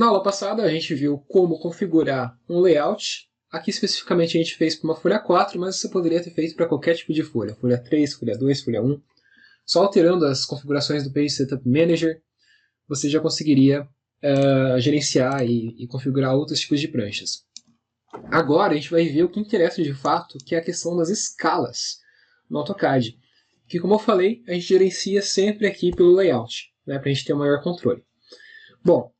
Na aula passada a gente viu como configurar um layout. Aqui especificamente a gente fez para uma folha 4, mas você poderia ter feito para qualquer tipo de folha. Folha 3, folha 2, folha 1. Só alterando as configurações do Page Setup Manager, você já conseguiria gerenciar e configurar outros tipos de pranchas. Agora a gente vai ver o que interessa de fato, que é a questão das escalas no AutoCAD. Que, como eu falei, a gente gerencia sempre aqui pelo layout, né, para a gente ter um maior controle. Bom,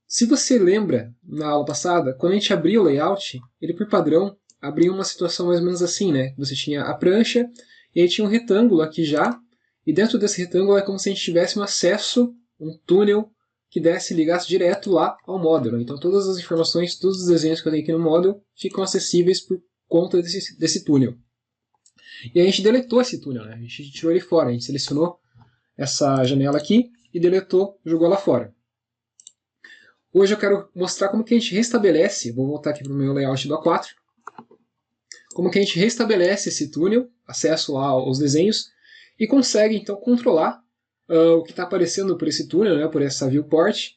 se você lembra, na aula passada, quando a gente abria o layout, ele por padrão abria uma situação mais ou menos assim, né? Você tinha a prancha, e aí tinha um retângulo aqui já, e dentro desse retângulo é como se a gente tivesse um acesso, um túnel, que desse e ligasse direto lá ao módulo. Então todas as informações, todos os desenhos que eu tenho aqui no módulo ficam acessíveis por conta desse túnel. E a gente deletou esse túnel, né? A gente tirou ele fora, a gente selecionou essa janela aqui e deletou, jogou ela fora. Hoje eu quero mostrar como que a gente restabelece, vou voltar aqui para o meu layout do A4, como que a gente restabelece esse túnel, acesso lá aos desenhos, e consegue então controlar o que está aparecendo por esse túnel, né, por essa viewport,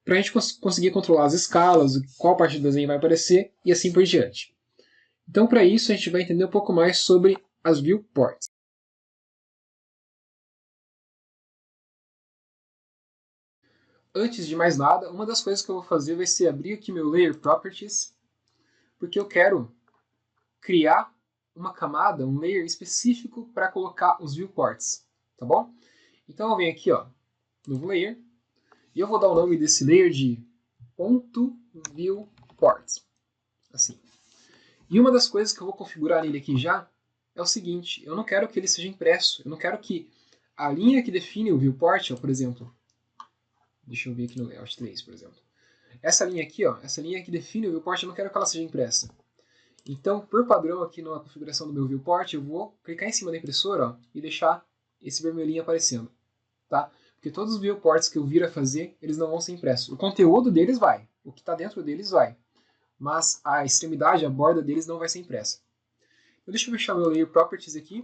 para a gente conseguir controlar as escalas, qual parte do desenho vai aparecer e assim por diante. Então para isso a gente vai entender um pouco mais sobre as viewports. Antes de mais nada, uma das coisas que eu vou fazer vai ser abrir aqui meu Layer Properties, porque eu quero criar uma camada, um layer específico para colocar os viewports, tá bom? Então eu venho aqui, ó, novo layer, e eu vou dar o nome desse layer de .viewport, assim. E uma das coisas que eu vou configurar nele aqui já é o seguinte, eu não quero que ele seja impresso, eu não quero que a linha que define o viewport, ó, por exemplo, deixa eu ver aqui no layout 3, por exemplo, essa linha aqui, ó, essa linha que define o viewport, eu não quero que ela seja impressa. Então, por padrão aqui na configuração do meu viewport, eu vou clicar em cima da impressora, ó, e deixar esse vermelhinho aparecendo. Tá? Porque todos os viewports que eu vir a fazer, eles não vão ser impressos. O conteúdo deles vai, o que está dentro deles vai, mas a extremidade, a borda deles não vai ser impressa. Então, deixa eu fechar meu Layer Properties aqui.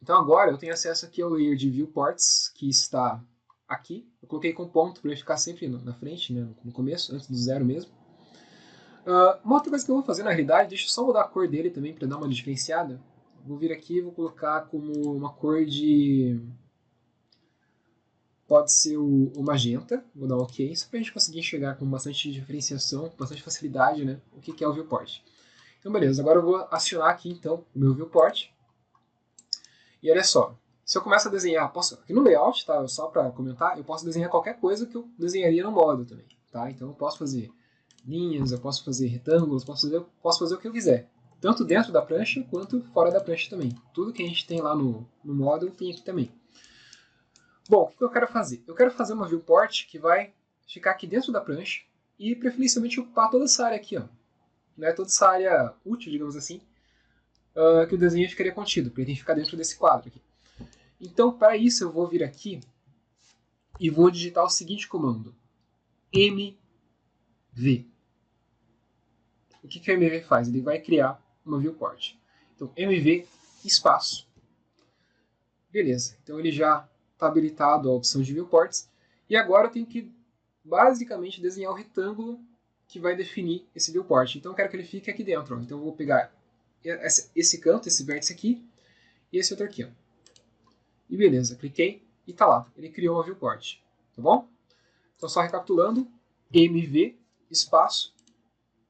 Então agora eu tenho acesso aqui ao layer de viewports, que está aqui. Eu coloquei com ponto para ele ficar sempre na frente, né, no começo, antes do zero mesmo. Uma outra coisa que eu vou fazer na realidade, deixa eu só mudar a cor dele também para dar uma diferenciada. Vou vir aqui e vou colocar como uma cor de... Pode ser o magenta, vou dar um OK, só para a gente conseguir enxergar com bastante diferenciação, bastante facilidade, né, o que é o viewport. Então beleza, agora eu vou acionar aqui então o meu viewport. E olha só, se eu começo a desenhar, aqui no layout, tá, só para comentar, eu posso desenhar qualquer coisa que eu desenharia no módulo também. Tá? Então eu posso fazer linhas, eu posso fazer retângulos, posso fazer o que eu quiser. Tanto dentro da prancha, quanto fora da prancha também. Tudo que a gente tem lá no módulo tem aqui também. Bom, o que eu quero fazer? Eu quero fazer uma viewport que vai ficar aqui dentro da prancha e preferencialmente ocupar toda essa área aqui, ó. Né? Toda essa área útil, digamos assim, que o desenho ficaria contido, porque ele tem que ficar dentro desse quadro aqui. Então, para isso, eu vou vir aqui e vou digitar o seguinte comando. MV. O que o MV faz? Ele vai criar uma viewport. Então, MV espaço. Beleza. Então, ele já está habilitado a opção de viewports. E agora eu tenho que, basicamente, desenhar o retângulo que vai definir esse viewport. Então, eu quero que ele fique aqui dentro. Ó. Então, eu vou pegar esse canto, esse vértice aqui, e esse outro aqui. Ó. E beleza, cliquei e está lá. Ele criou uma viewport. Tá bom? Então, só recapitulando. MV espaço.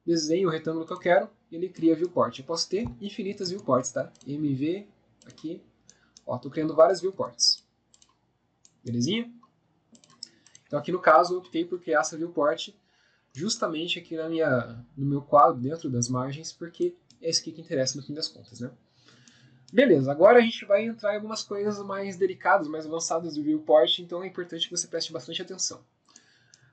Desenho o retângulo que eu quero e ele cria viewport. Eu posso ter infinitas viewports, tá? MV aqui. Ó, estou criando várias viewports. Belezinha? Então aqui no caso eu optei por criar essa viewport justamente aqui no meu quadro, dentro das margens, porque é isso aqui que interessa no fim das contas, né? Beleza, agora a gente vai entrar em algumas coisas mais delicadas, mais avançadas do viewport, então é importante que você preste bastante atenção.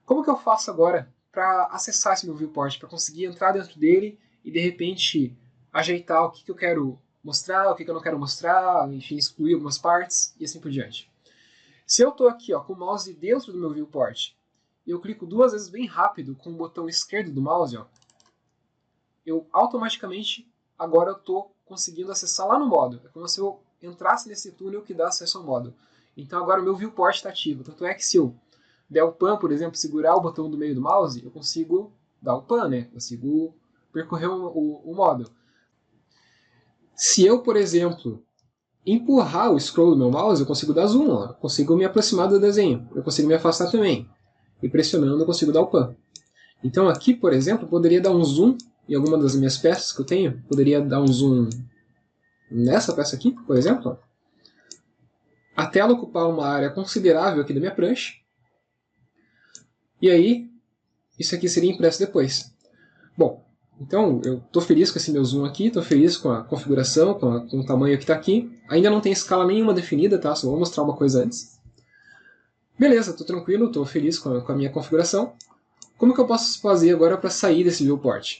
Como que eu faço agora para acessar esse meu viewport, para conseguir entrar dentro dele e de repente ajeitar o que eu quero mostrar, o que eu não quero mostrar, enfim, excluir algumas partes e assim por diante. Se eu estou aqui ó, com o mouse dentro do meu viewport e eu clico duas vezes bem rápido com o botão esquerdo do mouse, ó, eu automaticamente agora estou conseguindo acessar lá no módulo. É como se eu entrasse nesse túnel que dá acesso ao módulo. Então agora o meu viewport está ativo. Tanto é que se eu der o pan, por exemplo, segurar o botão do meio do mouse, eu consigo dar o pan, né? Consigo percorrer o módulo. Se eu, por exemplo, empurrar o scroll do meu mouse, eu consigo dar zoom, ó. Eu consigo me aproximar do desenho, eu consigo me afastar também. E pressionando eu consigo dar o pan. Então aqui, por exemplo, eu poderia dar um zoom em alguma das minhas peças que eu tenho. Poderia dar um zoom nessa peça aqui, por exemplo. Até ela ocupar uma área considerável aqui da minha prancha. E aí, isso aqui seria impresso depois. Bom, então eu estou feliz com esse meu zoom aqui, estou feliz com a configuração, com o tamanho que está aqui. Ainda não tem escala nenhuma definida, tá? Só vou mostrar uma coisa antes. Beleza, estou tranquilo, estou feliz com a minha configuração. Como que eu posso fazer agora para sair desse viewport?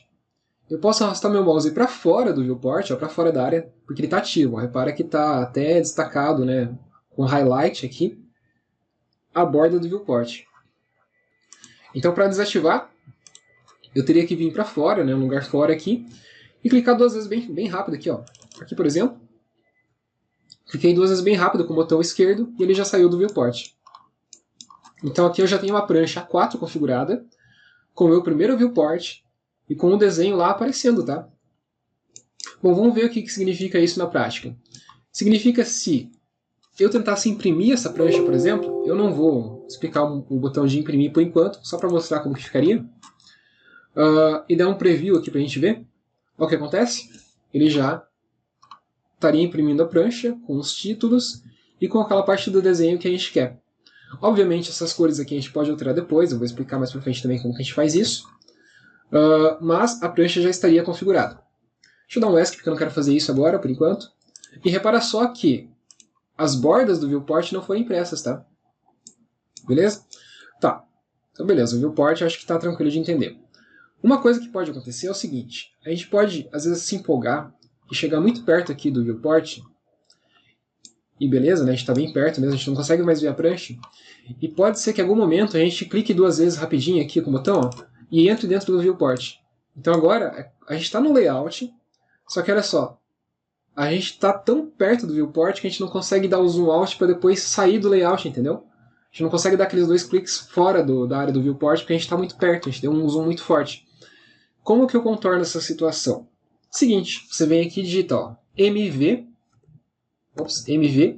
Eu posso arrastar meu mouse para fora do viewport, para fora da área, porque ele está ativo. Repara que está até destacado, né, com highlight aqui, a borda do viewport. Então, para desativar, eu teria que vir para fora, né, um lugar fora aqui, e clicar 2 vezes bem rápido aqui, ó. Aqui, por exemplo, cliquei 2 vezes bem rápido com o botão esquerdo e ele já saiu do viewport. Então aqui eu já tenho uma prancha A4 configurada, com o meu primeiro viewport e com o desenho lá aparecendo, tá? Bom, vamos ver o que significa isso na prática. Significa se eu tentasse imprimir essa prancha, por exemplo, eu não vou explicar o botão de imprimir por enquanto, só para mostrar como que ficaria. E dar um preview aqui para a gente ver. Olha o que acontece. Ele já estaria imprimindo a prancha com os títulos e com aquela parte do desenho que a gente quer. Obviamente essas cores aqui a gente pode alterar depois, eu vou explicar mais pra frente também como que a gente faz isso. Mas a prancha já estaria configurada. Deixa eu dar um ESC porque eu não quero fazer isso agora, por enquanto. E repara só que as bordas do viewport não foram impressas, tá? Beleza? Tá. Então beleza, o viewport eu acho que está tranquilo de entender. Uma coisa que pode acontecer é o seguinte. A gente pode, às vezes, se empolgar e chegar muito perto aqui do viewport. E beleza, né? A gente está bem perto mesmo, a gente não consegue mais ver a prancha. E pode ser que em algum momento a gente clique 2 vezes rapidinho aqui com o botão, ó, e entre dentro do viewport. Então agora a gente está no layout, só que olha só, a gente está tão perto do viewport que a gente não consegue dar o zoom out para depois sair do layout, entendeu? A gente não consegue dar aqueles 2 cliques fora da área do viewport porque a gente está muito perto, a gente deu um zoom muito forte. Como que eu contorno essa situação? Seguinte, você vem aqui e digita ó, MV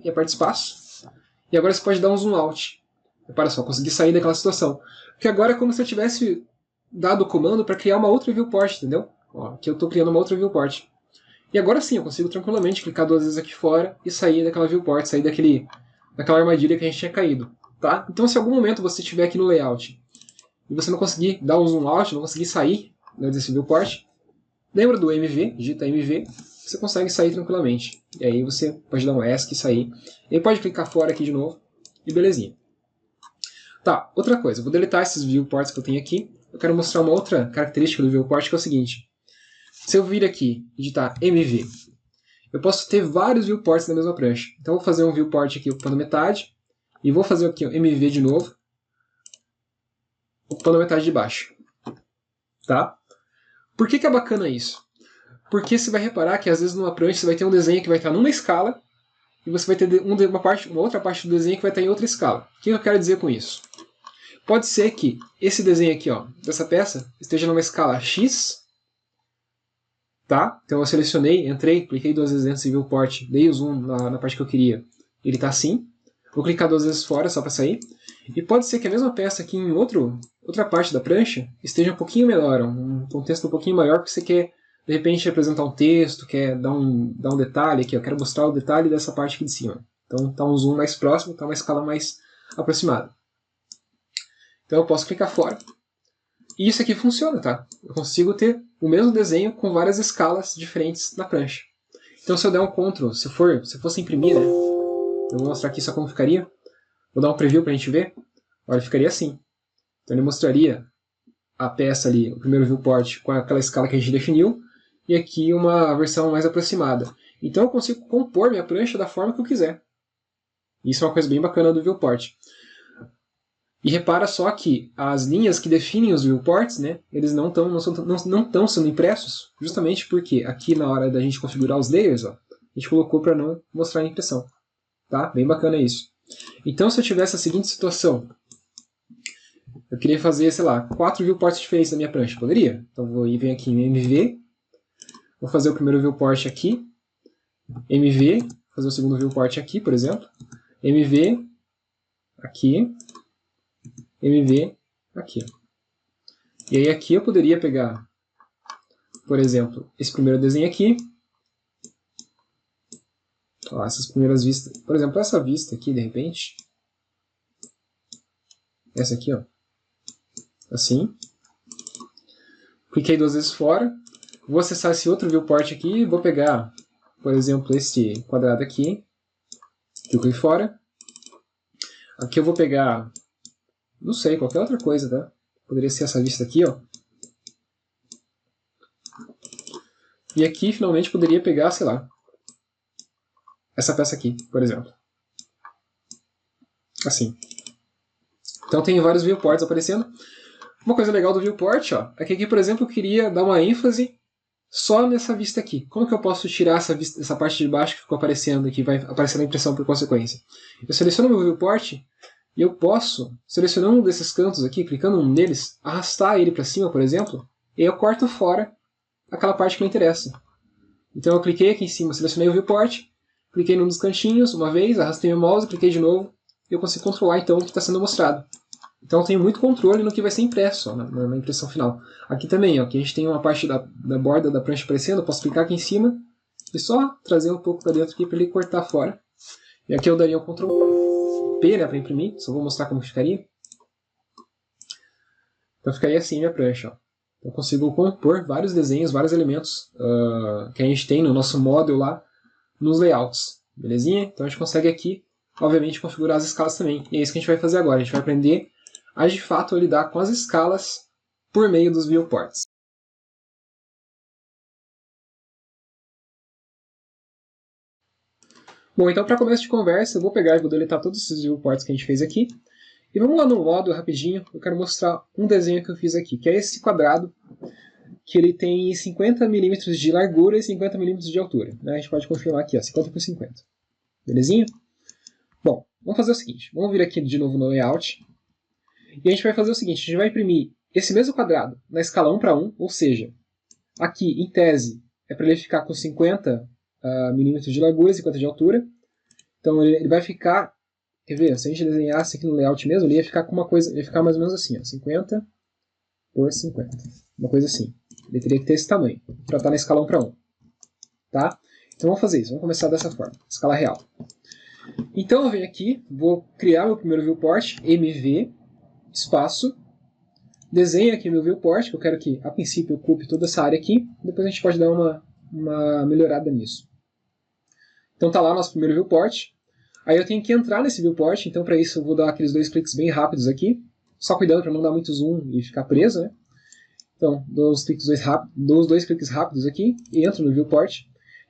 e aperta espaço. E agora você pode dar um zoom out. Repara só, consegui sair daquela situação. Porque agora é como se eu tivesse dado o comando para criar uma outra viewport, entendeu? Ó, aqui eu estou criando uma outra viewport. E agora sim, eu consigo tranquilamente clicar 2 vezes aqui fora e sair daquela viewport, sair daquela armadilha que a gente tinha caído. Tá? Então se em algum momento você estiver aqui no layout e você não conseguir dar um zoom out, não conseguir sair, né, desse viewport, lembra do MV, digita MV, você consegue sair tranquilamente. E aí você pode dar um ESC e sair. E aí pode clicar fora aqui de novo e belezinha. Tá, outra coisa, eu vou deletar esses viewports que eu tenho aqui. Eu quero mostrar uma outra característica do viewport que é o seguinte. Se eu vir aqui e digitar MV, eu posso ter vários viewports na mesma prancha. Então eu vou fazer um viewport aqui ocupando metade. E vou fazer aqui o MV de novo, ocupando a metade de baixo. Tá? Por que é bacana isso? Porque você vai reparar que às vezes numa prancha você vai ter um desenho que vai estar numa escala e você vai ter uma outra parte do desenho que vai estar em outra escala. O que eu quero dizer com isso? Pode ser que esse desenho aqui, ó, dessa peça, esteja numa escala X. Tá? Então eu selecionei, entrei, cliquei 2 vezes nesse viewport, dei o zoom na parte que eu queria. Ele está assim. Vou clicar 2 vezes fora só para sair. E pode ser que a mesma peça aqui em outra parte da prancha esteja um pouquinho melhor, um contexto um pouquinho maior, porque você quer, de repente, representar um texto, quer dar um detalhe aqui. Eu quero mostrar o detalhe dessa parte aqui de cima. Então está um zoom mais próximo, está uma escala mais aproximada. Então eu posso clicar fora. E isso aqui funciona, tá? Eu consigo ter o mesmo desenho com várias escalas diferentes na prancha. Então se eu der um Ctrl, se fosse imprimir, né? Eu vou mostrar aqui só como ficaria. Vou dar um preview para a gente ver. Olha, ficaria assim. Então ele mostraria a peça ali, o primeiro viewport, com aquela escala que a gente definiu, e aqui uma versão mais aproximada. Então eu consigo compor minha prancha da forma que eu quiser. Isso é uma coisa bem bacana do viewport. E repara só que as linhas que definem os viewports, né, eles não estão sendo impressos, justamente porque aqui na hora da gente configurar os layers, ó, a gente colocou para não mostrar a impressão. Tá? Bem bacana isso. Então, se eu tivesse a seguinte situação, Eu queria fazer, sei lá, 4 viewports diferentes na minha prancha. Poderia? Então vou vir aqui em MV. Vou fazer o primeiro viewport aqui. MV. Fazer o segundo viewport aqui, por exemplo. MV. Aqui. MV. Aqui. E aí aqui eu poderia pegar, por exemplo, esse primeiro desenho aqui. Ó, essas primeiras vistas. Por exemplo, essa vista aqui, de repente. Essa aqui, ó. Assim. Cliquei 2 vezes fora. Vou acessar esse outro viewport aqui e vou pegar, por exemplo, este quadrado aqui. Clico fora. Aqui eu vou pegar, não sei, qualquer outra coisa, tá? Poderia ser essa vista aqui, ó. E aqui, finalmente, poderia pegar, sei lá, essa peça aqui, por exemplo. Assim. Então tem vários viewports aparecendo. Uma coisa legal do viewport, ó, é que aqui, por exemplo, eu queria dar uma ênfase só nessa vista aqui. Como que eu posso tirar essa parte de baixo que ficou aparecendo aqui, vai aparecer na impressão por consequência? Eu seleciono o meu viewport e eu posso, selecionando um desses cantos aqui, clicando num deles, arrastar ele para cima, por exemplo, e eu corto fora aquela parte que me interessa. Então eu cliquei aqui em cima, selecionei o viewport, cliquei num dos cantinhos uma vez, arrastei meu mouse, cliquei de novo, e eu consigo controlar então o que está sendo mostrado. Então eu tenho muito controle no que vai ser impresso ó, na impressão final. Aqui também, ó, aqui a gente tem uma parte da borda da prancha aparecendo, eu posso clicar aqui em cima e só trazer um pouco para dentro aqui para ele cortar fora. E aqui eu daria um Ctrl P, né, para imprimir, só vou mostrar como ficaria. Então ficaria assim a minha prancha. Ó. Eu consigo compor vários desenhos, vários elementos que a gente tem no nosso model lá, nos layouts. Belezinha? Então a gente consegue aqui, obviamente, configurar as escalas também. E é isso que a gente vai fazer agora. A gente vai aprender a, de fato, lidar com as escalas por meio dos viewports. Bom, então para começo de conversa, eu vou pegar e vou deletar todos esses viewports que a gente fez aqui. E vamos lá no modo rapidinho, eu quero mostrar um desenho que eu fiz aqui, que é esse quadrado, que ele tem 50 mm de largura e 50 mm de altura. Né? A gente pode confirmar aqui, ó, 50 por 50. Belezinha? Bom, vamos fazer o seguinte, vamos vir aqui de novo no layout, e a gente vai fazer o seguinte, a gente vai imprimir esse mesmo quadrado na escala 1 para 1, ou seja, aqui, em tese, é para ele ficar com 50 milímetros de largura e 50 de altura. Então ele vai ficar, quer ver, se a gente desenhasse aqui no layout mesmo, ele ia ficar com uma coisa, ele ia ficar mais ou menos assim, ó, 50 por 50, uma coisa assim. Ele teria que ter esse tamanho, para estar na escala 1 para 1. Tá? Então vamos fazer isso, vamos começar dessa forma, escala real. Então eu venho aqui, vou criar meu primeiro viewport, MV, espaço, desenho aqui meu viewport, que eu quero que a princípio ocupe toda essa área aqui, depois a gente pode dar uma melhorada nisso. Então tá lá o nosso primeiro viewport, aí eu tenho que entrar nesse viewport, então para isso eu vou dar aqueles 2 cliques bem rápidos aqui, só cuidando para não dar muito zoom e ficar preso, né? Então, dou os 2 cliques rápidos aqui e entro no viewport.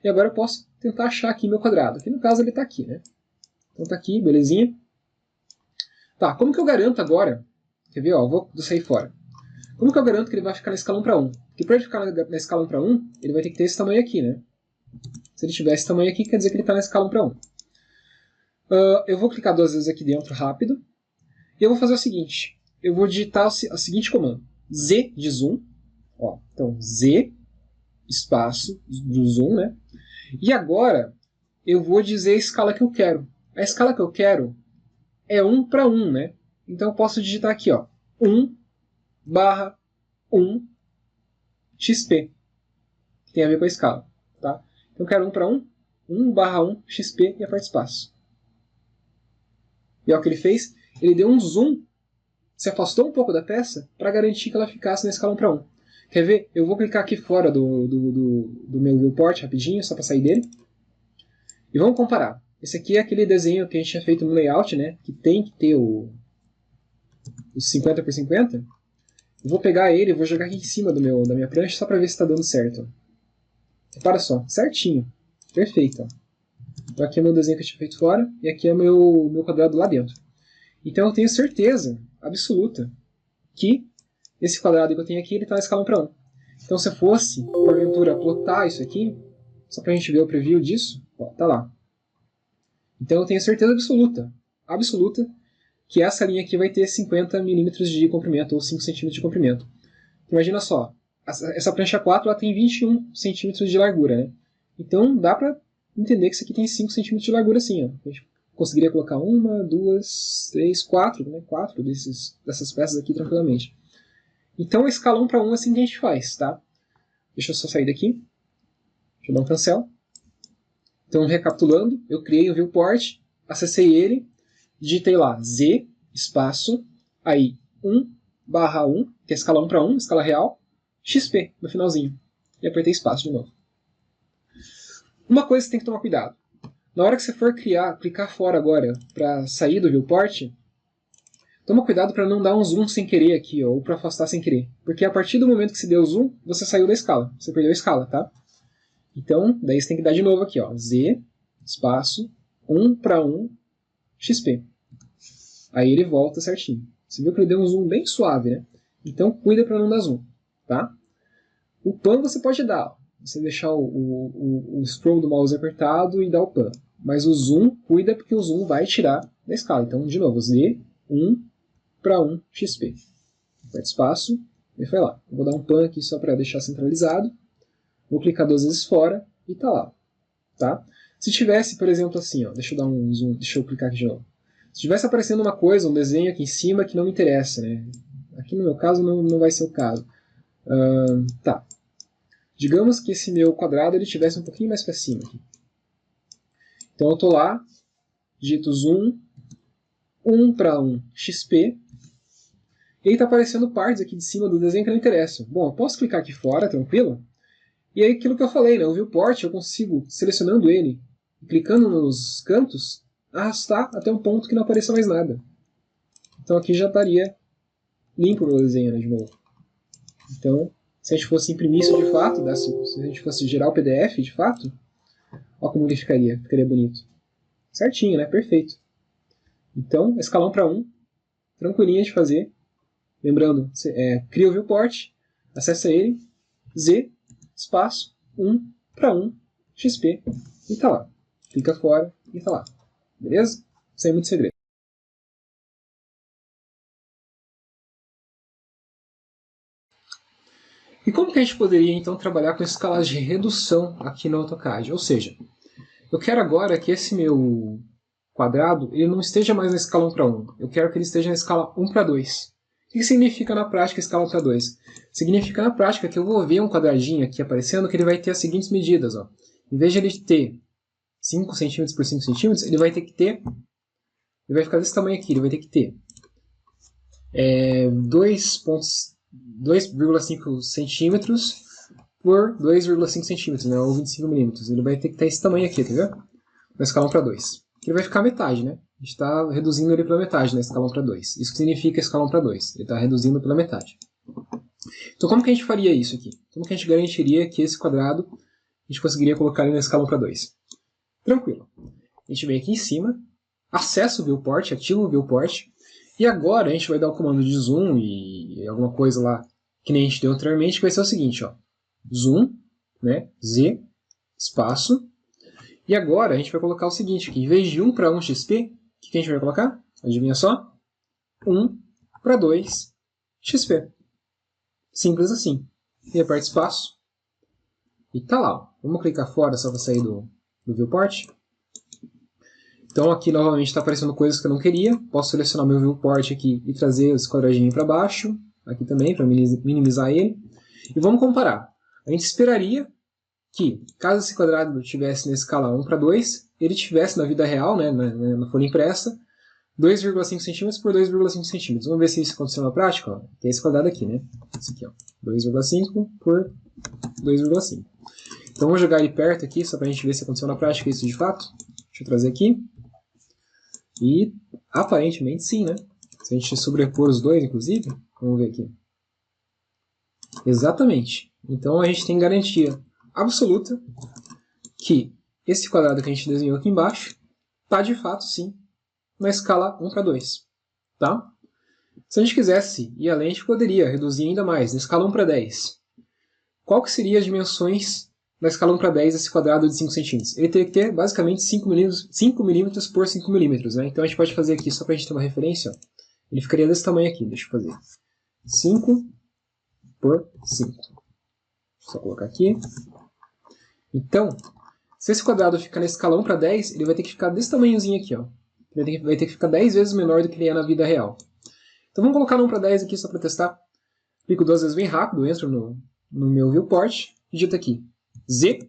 E agora eu posso tentar achar aqui meu quadrado. Aqui no caso ele está aqui, né? Então está aqui, belezinha. Tá, como que eu garanto agora? Quer ver? Ó, vou sair fora. Como que eu garanto que ele vai ficar na escala 1 para 1? Porque para ele ficar na escala 1 para 1, ele vai ter que ter esse tamanho aqui, né? Se ele tiver esse tamanho aqui, quer dizer que ele está na escala 1 para 1. Eu vou clicar 2 vezes aqui dentro rápido. E eu vou fazer o seguinte. Eu vou digitar o seguinte comando. Z de zoom, ó, então Z, espaço do zoom, né? E agora eu vou dizer a escala que eu quero. A escala que eu quero é 1 para 1, né? Então eu posso digitar aqui, ó, 1/1 XP, que tem a ver com a escala, tá? Então eu quero 1 para 1, 1/1 XP e aperto espaço. E olha o que ele fez, ele deu um zoom, se afastou um pouco da peça para garantir que ela ficasse na escala 1 para 1. Quer ver? Eu vou clicar aqui fora do meu viewport rapidinho, só para sair dele. E vamos comparar. Esse aqui é aquele desenho que a gente tinha feito no layout, né? Que tem que ter os 50 por 50. Eu vou pegar ele e vou jogar aqui em cima da minha prancha só para ver se está dando certo. Repara só, certinho. Perfeito. Ó. Então aqui é o meu desenho que eu tinha feito fora e aqui é o meu quadrado lá dentro. Então eu tenho certeza absoluta que esse quadrado que eu tenho aqui está na escala 1 para 1. Então se eu fosse, porventura, plotar isso aqui, só para a gente ver o preview disso, está lá. Então eu tenho certeza absoluta, que essa linha aqui vai ter 50 milímetros de comprimento, ou 5 centímetros de comprimento. Imagina só, essa prancha 4 ela tem 21 centímetros de largura, né? Então dá para entender que isso aqui tem 5 centímetros de largura assim, ó. A gente conseguiria colocar 1, 2, 3, 4, né? 4 dessas peças aqui tranquilamente. Então, escala 1 para 1 é assim que a gente faz, tá? Deixa eu só sair daqui. Deixa eu dar um cancel. Então, recapitulando, eu criei o viewport, acessei ele, digitei lá Z, espaço, aí 1/1, que é escala 1 para 1, escala real, XP no finalzinho. E apertei espaço de novo. Uma coisa que você tem que tomar cuidado. Na hora que você for clicar fora agora para sair do viewport, toma cuidado para não dar um zoom sem querer aqui, ó, ou para afastar sem querer. Porque a partir do momento que você deu zoom, você saiu da escala. Você perdeu a escala, tá? Então, daí você tem que dar de novo aqui, ó. Z, espaço, 1 para 1, XP. Aí ele volta certinho. Você viu que ele deu um zoom bem suave, né? Então, cuida para não dar zoom, tá? O pan você pode dar, ó. Você deixar o scroll do mouse apertado e dar o pan. Mas o zoom, cuida porque o zoom vai tirar da escala. Então, de novo, Z, 1 para 1 XP. Aperta espaço e foi lá. Eu vou dar um pan aqui só para deixar centralizado. Vou clicar 2 vezes fora e tá lá. Tá? Se tivesse, por exemplo, assim, ó, deixa eu dar um zoom, deixa eu clicar aqui de novo. Se tivesse aparecendo uma coisa, um desenho aqui em cima que não me interessa, né? Aqui no meu caso não vai ser o caso. Tá. Digamos que esse meu quadrado ele tivesse um pouquinho mais para cima. Aqui. Então eu estou lá, digito zoom, 1 para 1 XP, e aí está aparecendo partes aqui de cima do desenho que não interessam. Bom, eu posso clicar aqui fora, tranquilo? E aí aquilo que eu falei, né? O viewport eu consigo, selecionando ele, clicando nos cantos, arrastar até um ponto que não apareça mais nada. Então aqui já estaria limpo o meu desenho, né, de novo. Então, se a gente fosse imprimir isso de fato, se a gente fosse gerar o PDF de fato, olha como ele ficaria bonito. Certinho, né? Perfeito. Então, escala 1 para 1, tranquilinha de fazer. Lembrando, cria o viewport, acessa ele, Z, espaço, 1 para 1, XP, e tá lá. Clica fora e tá lá. Beleza? Sem muito segredo. E como que a gente poderia, então, trabalhar com escalas de redução aqui no AutoCAD? Ou seja, eu quero agora que esse meu quadrado ele não esteja mais na escala 1 para 1. Eu quero que ele esteja na escala 1 para 2. O que significa na prática escala 1 para 2? Significa na prática que eu vou ver um quadradinho aqui aparecendo que ele vai ter as seguintes medidas. Ó. Em vez de ele ter 5 cm por 5 cm, ele vai ter que ter... Ele vai ficar desse tamanho aqui, ele vai ter que ter 2,5 centímetros por 2,5 centímetros, né, ou 25 milímetros. Ele vai ter que ter esse tamanho aqui, tá vendo? Na escala 1 para 2. Ele vai ficar metade, né? A gente está reduzindo ele pela metade na escala 1 para 2. Isso que significa escala 1 para 2. Ele está reduzindo pela metade. Então como que a gente faria isso aqui? Como que a gente garantiria que esse quadrado a gente conseguiria colocar ele na escala 1 para 2? Tranquilo. A gente vem aqui em cima, acessa o viewport, ativa o viewport, e agora a gente vai dar o comando de zoom e alguma coisa lá que nem a gente deu anteriormente, que vai ser o seguinte, ó. Zoom, né, Z, espaço, e agora a gente vai colocar o seguinte aqui, em vez de 1 para 1 XP, o que a gente vai colocar? Adivinha só? 1 para 2 XP. Simples assim. E aperta espaço. E tá lá. Ó. Vamos clicar fora só para sair do viewport. Então aqui novamente está aparecendo coisas que eu não queria. Posso selecionar meu viewport aqui e trazer esse quadradinho para baixo. Aqui também, para minimizar ele. E vamos comparar. A gente esperaria que, caso esse quadrado estivesse na escala 1 para 2, ele tivesse na vida real, né, na folha impressa, 2,5 cm por 2,5 cm. Vamos ver se isso aconteceu na prática. Ó. Tem esse quadrado aqui, né? Esse aqui, ó. 2,5 por 2,5. Então vamos jogar ele perto aqui, só para a gente ver se aconteceu na prática isso de fato. Deixa eu trazer aqui. E aparentemente sim, né? Se a gente sobrepor os dois, inclusive, vamos ver aqui. Exatamente. Então a gente tem garantia absoluta que esse quadrado que a gente desenhou aqui embaixo está de fato sim na escala 1 para 2. Tá? Se a gente quisesse ir além, a gente poderia reduzir ainda mais, na escala 1 para 10. Qual que seriam as dimensões na escala 1 para 10 esse quadrado de 5 centímetros? Ele teria que ter basicamente 5 milímetros por 5 milímetros, né? Então a gente pode fazer aqui, só para a gente ter uma referência, ó. Ele ficaria desse tamanho aqui, deixa eu fazer. 5 por 5. Só colocar aqui. Então, se esse quadrado ficar na escala 1 para 10, ele vai ter que ficar desse tamanhozinho aqui, ó. Vai ter que ficar 10 vezes menor do que ele é na vida real. Então vamos colocar no 1 para 10 aqui só para testar. Clico duas vezes bem rápido, entro no meu viewport, digito aqui Z,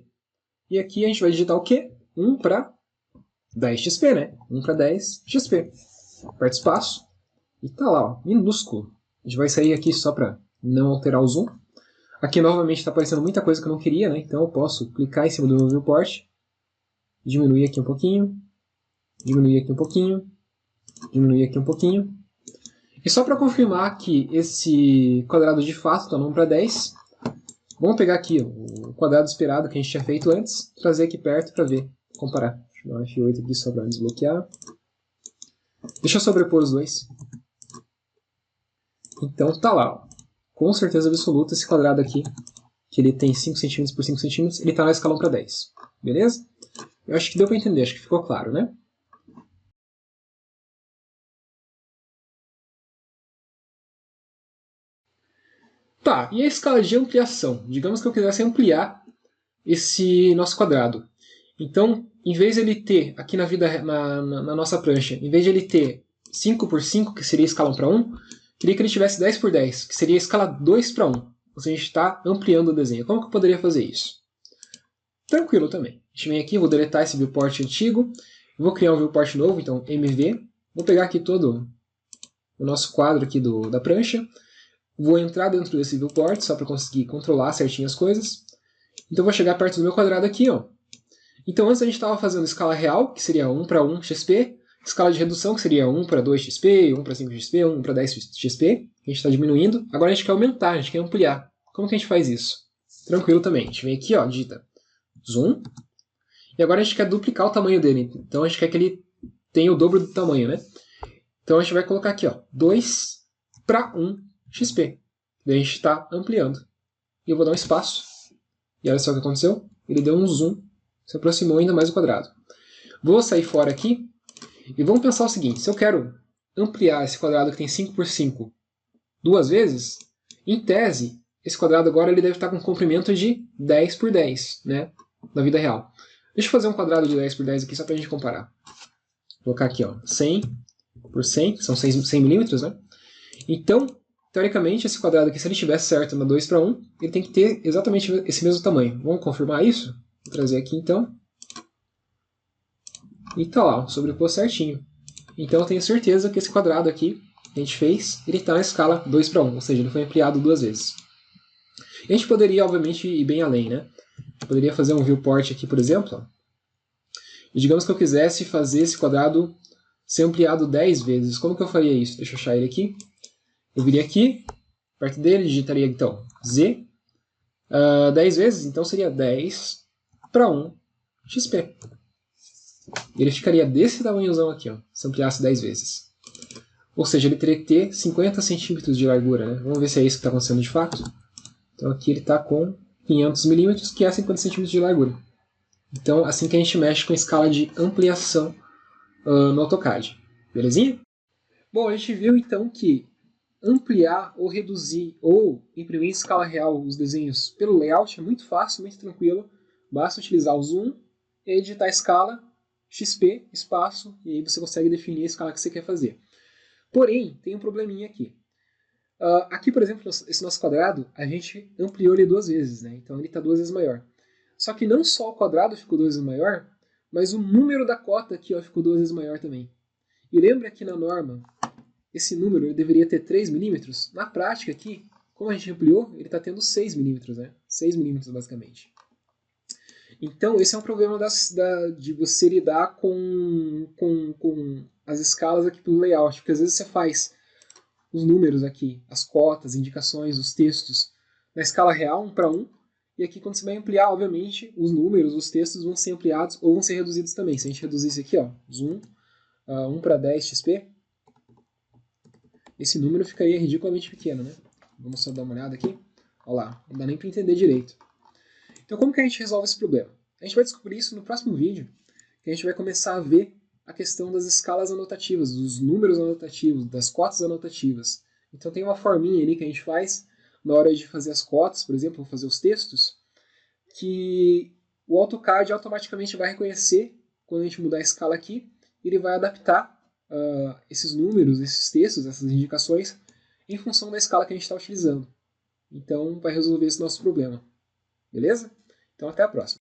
e aqui a gente vai digitar o quê? 1 para 10 XP, né? 1 para 10 XP. Aperto espaço, e tá lá, ó, minúsculo. A gente vai sair aqui só para não alterar o zoom. Aqui novamente está aparecendo muita coisa que eu não queria, né? Então eu posso clicar em cima do meu viewport, diminuir aqui um pouquinho, diminuir aqui um pouquinho, diminuir aqui um pouquinho. E só para confirmar que esse quadrado de fato está no 1 para 10, vamos pegar aqui o quadrado esperado que a gente tinha feito antes, trazer aqui perto para ver, comparar. Deixa eu dar um F8 aqui só para desbloquear. Deixa eu sobrepor os dois. Então tá lá, ó. Com certeza absoluta esse quadrado aqui, que ele tem 5 cm por 5 cm, ele está na escala 1 para 10. Beleza? Eu acho que deu para entender, acho que ficou claro, né? Tá, e a escala de ampliação? Digamos que eu quisesse ampliar esse nosso quadrado. Então, em vez de ele ter, aqui na nossa prancha, em vez de ele ter 5 por 5, que seria a escala 1 para 1, queria que ele tivesse 10 por 10, que seria a escala 2 para 1. Ou seja, a gente está ampliando o desenho. Como que eu poderia fazer isso? Tranquilo também. A gente vem aqui, vou deletar esse viewport antigo, vou criar um viewport novo, então MV. Vou pegar aqui todo o nosso quadro aqui da prancha. Vou entrar dentro desse viewport, só para conseguir controlar certinho as coisas. Então vou chegar perto do meu quadrado aqui, ó. Então antes a gente estava fazendo escala real, que seria 1 para 1 XP, escala de redução, que seria 1 para 2 XP, 1 para 5 XP, 1 para 10 XP, a gente está diminuindo. Agora a gente quer aumentar, a gente quer ampliar. Como que a gente faz isso? Tranquilo também, a gente vem aqui, ó, digita zoom, e agora a gente quer duplicar o tamanho dele, então a gente quer que ele tenha o dobro do tamanho, né? Então a gente vai colocar aqui, ó, 2 para 1 XP. Daí a gente está ampliando. E eu vou dar um espaço. E olha só o que aconteceu. Ele deu um zoom. Se aproximou ainda mais do quadrado. Vou sair fora aqui. E vamos pensar o seguinte. Se eu quero ampliar esse quadrado que tem 5 por 5 duas vezes, em tese, esse quadrado agora ele deve estar com um comprimento de 10 por 10, né? Na vida real. Deixa eu fazer um quadrado de 10 por 10 aqui só para a gente comparar. Vou colocar aqui, ó, 100 por 100, que são 100 milímetros, né? Então, teoricamente, esse quadrado aqui, se ele estiver certo na 2 para 1, ele tem que ter exatamente esse mesmo tamanho. Vamos confirmar isso? Vou trazer aqui, então. E tá lá, sobrepôs certinho. Então eu tenho certeza que esse quadrado aqui, que a gente fez, ele está na escala 2 para 1, ou seja, ele foi ampliado duas vezes. E a gente poderia, obviamente, ir bem além, né? Eu poderia fazer um viewport aqui, por exemplo. Ó. E digamos que eu quisesse fazer esse quadrado ser ampliado 10 vezes. Como que eu faria isso? Deixa eu achar ele aqui. Eu viria aqui, perto dele, digitaria então Z. 10 vezes, então seria 10 para 1 XP. E ele ficaria desse tamanhozão aqui, ó, se ampliasse 10 vezes. Ou seja, ele teria que ter 50 centímetros de largura, né? Vamos ver se é isso que está acontecendo de fato. Então aqui ele está com 500 milímetros, que é 50 centímetros de largura. Então, assim que a gente mexe com a escala de ampliação no AutoCAD. Belezinha? Bom, a gente viu então que ampliar ou reduzir ou imprimir em escala real os desenhos pelo layout é muito fácil, muito tranquilo. Basta utilizar o zoom e editar a escala, XP, espaço, e aí você consegue definir a escala que você quer fazer. Porém, tem um probleminha aqui. Aqui, por exemplo, esse nosso quadrado, a gente ampliou ele duas vezes, né? Então ele está duas vezes maior. Só que não só o quadrado ficou duas vezes maior, mas o número da cota aqui ó, ficou duas vezes maior também. E lembra que na norma, esse número deveria ter 3 milímetros? Na prática aqui, como a gente ampliou, ele está tendo 6 milímetros, né? 6 milímetros basicamente. Então esse é um problema de você lidar com as escalas aqui pelo layout, porque às vezes você faz os números aqui, as cotas, indicações, os textos, na escala real, 1 para 1, e aqui quando você vai ampliar, obviamente, os números, os textos vão ser ampliados ou vão ser reduzidos também. Se a gente reduzir isso aqui, ó, zoom, 1 para 10 XP, esse número ficaria ridiculamente pequeno, né? Vamos só dar uma olhada aqui. Olha lá, não dá nem para entender direito. Então como que a gente resolve esse problema? A gente vai descobrir isso no próximo vídeo, que a gente vai começar a ver a questão das escalas anotativas, dos números anotativos, das cotas anotativas. Então tem uma forminha ali que a gente faz na hora de fazer as cotas, por exemplo, fazer os textos, que o AutoCAD automaticamente vai reconhecer quando a gente mudar a escala aqui, ele vai adaptar esses números, esses textos, essas indicações, em função da escala que a gente está utilizando. Então vai resolver esse nosso problema. Beleza? Então até a próxima.